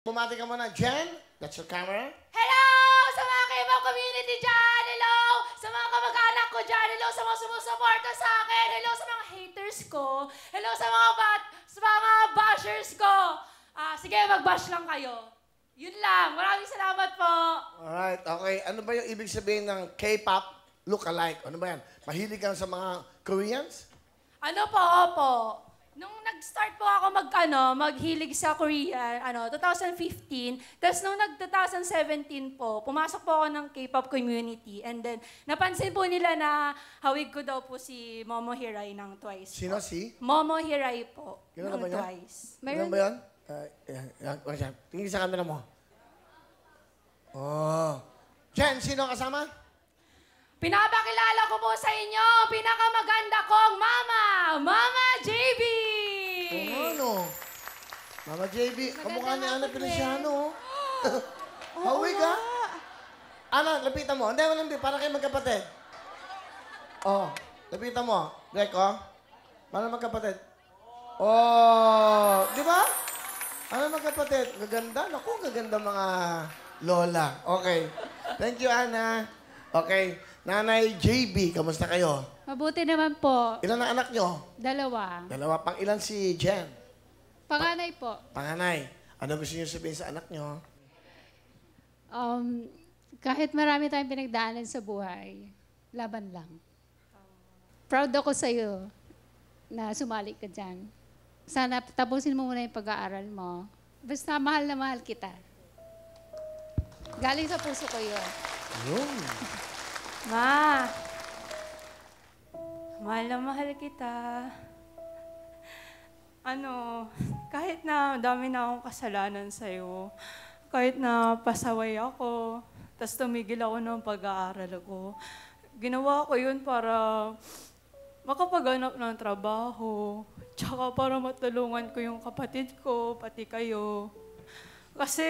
Bumati ka muna. Jen, that's your camera. Hello! Sa mga K-pop community dyan! Hello! Sa mga kamag-anak ko dyan! Hello sa mga sumusuporta sa akin! Hello sa mga haters ko! Hello sa mga bashers ko! Sige, mag-bash lang kayo. Yun lang. Maraming salamat po. Alright, okay. Ano ba yung ibig sabihin ng K-pop look-alike? Ano ba yan? Mahilig ka sa mga Koreans? Ano po, opo. Nung nag-start po ako maghilig sa Korean, 2015. Tapos nung nag-2017 po, pumasok po ako ng K-pop community. And then, napansin po nila na hawig ko daw po si Momo Hirai ng Twice. Sino si? Momo Hirai po. Kilala ng ba niya? Twice. Ano ba yan? Tingin sa camera mo. Oh. Jen, sino kasama? Pinapakilala ko po sa inyo, pinakamaganda kong mama, Mama JB! Ano? Mama JB, kamukha ni Ana Feliciano. Hawig ka? Ana, lapitan mo. Hindi, walang para kayo magkapatid. Oh, lapitan mo. Greco, para magkapatid. Oh, di ba? Ano magkapatid? Gaganda? Naku, gaganda mga lola. Okay. Thank you, Ana. Okay. Nanay JB, kamusta kayo? Mabuti naman po. Ilan ang anak nyo? 2. Dalawa. Pang ilan si Jen? Panganay po. Panganay. Ano gusto niyo sabihin sa anak nyo? Kahit marami tayong pinagdaanan sa buhay, laban lang. Proud ako sa iyo na sumali ka dyan. Sana tapusin mo muna yung pag-aaral mo. Basta mahal na mahal kita. Galing sa puso ko yun. Yun. Ma, mahal na mahal kita. Kahit na dami na akong kasalanan sa'yo, kahit na pasaway ako, tas tumigil ako ng pag-aaral ko, ginawa ko yun para makapaghanap ng trabaho, tsaka para matulungan ko yung kapatid ko, pati kayo. Kasi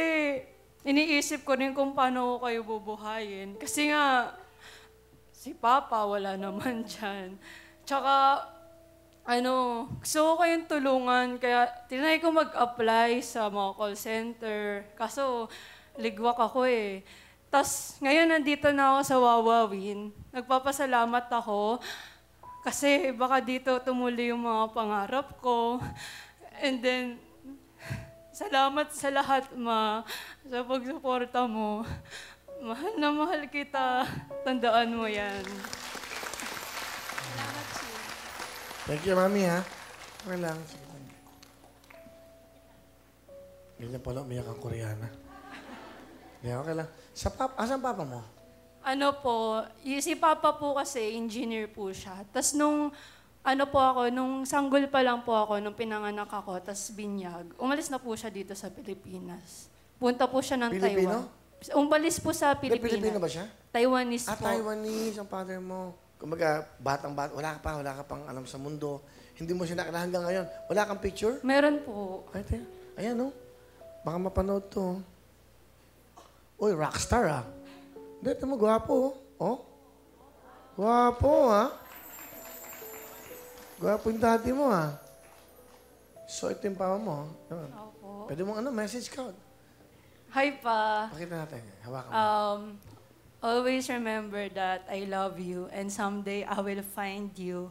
iniisip ko rin kung paano ko kayo bubuhayin. Kasi nga, si Papa, wala naman dyan. Tsaka, gusto ko kayong tulungan, kaya tinry ko mag-apply sa mga call center. Kaso, ligwak ako eh. Tapos, ngayon nandito na ako sa Wawawin. Nagpapasalamat ako kasi baka dito tumuli yung mga pangarap ko. And then, salamat sa lahat, Ma, sa pagsuporta mo. Mahal na mahal kita. Tandaan mo yan. Salamat, Chi. Thank you, Mami, ha? Okay lang. Sige lang. Ganyan pala umiyak ang Koreana. Yeah, okay lang. Asan papa mo? Si Papa po kasi, engineer po siya. Tapos nung sanggol pa lang po ako, nung pinanganak ako, tapos binyag, umalis na po siya dito sa Pilipinas. Punta po siya ng Pilipino? Taiwan. Umalis po sa Pilipinas. Pilipino ba siya? Taiwanese po. Taiwanese ang father mo. Kumbaga, batang-bata, wala ka pang alam sa mundo. Hindi mo siya nakilala hanggang ngayon. Wala kang picture? Meron po. Ayan, no? Baka mapanood to. Uy, rockstar, ah. Hindi, ito mo, gwapo, oh. Gwapo, ha? Gwapo yung daddy mo, ha? So, ito yung papa mo. Opo. Pwede mong message ka. Hi, Pa. Pakita natin. Hawakan mo. Always remember that I love you and someday I will find you.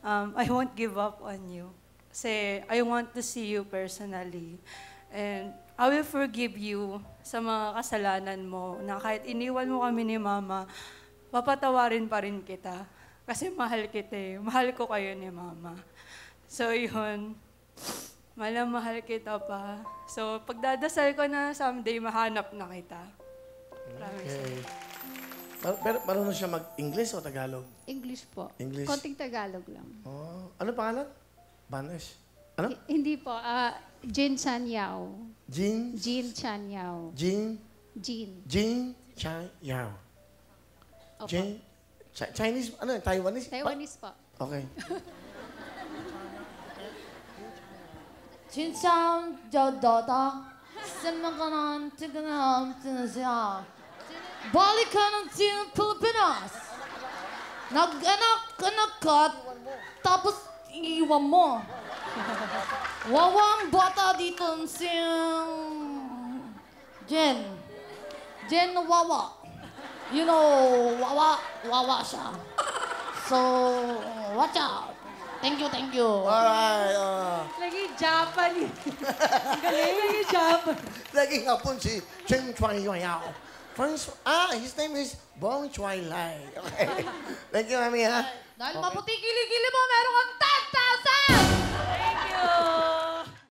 I won't give up on you. Kasi I want to see you personally. And I will forgive you sa mga kasalanan mo na kahit iniwan mo kami ni Mama, papatawarin pa rin kita. Kasi mahal kita eh. Mahal ko kayo ni Mama. So yun. Mahal na mahal kita pa. So, pagdadasal ko na someday mahanap na kita. Okay. Pero marunong siya mag-English o Tagalog? English po. English. Konting Tagalog lang. Oh. Ano pangalan? Banesh. Ano? Hindi po. Jin Chan Yao. Jin? Jin Chan Yao. Jin? Jin. Jin Chan Yao. Opo. Jin? Chinese? Ano? Taiwanese? Taiwanese po. Okay. 群乡叫到达，什么可能这个呢？真的是啊，balikan ng Pilipinas. Nag-anak ka, tapos iiwan mo. Wawang bata dito siyang Jen Wawa. You know, Wawa siya. So, watch out. Thank you. Alright, Lagi Japanese. Galing, lagi Japanese. Laging hapon si Cheng Chuai Yao. His name is Bong Chuai Lai. Okay. Thank you, Mami, ha? Dahil maputi kilikili mo, meron kang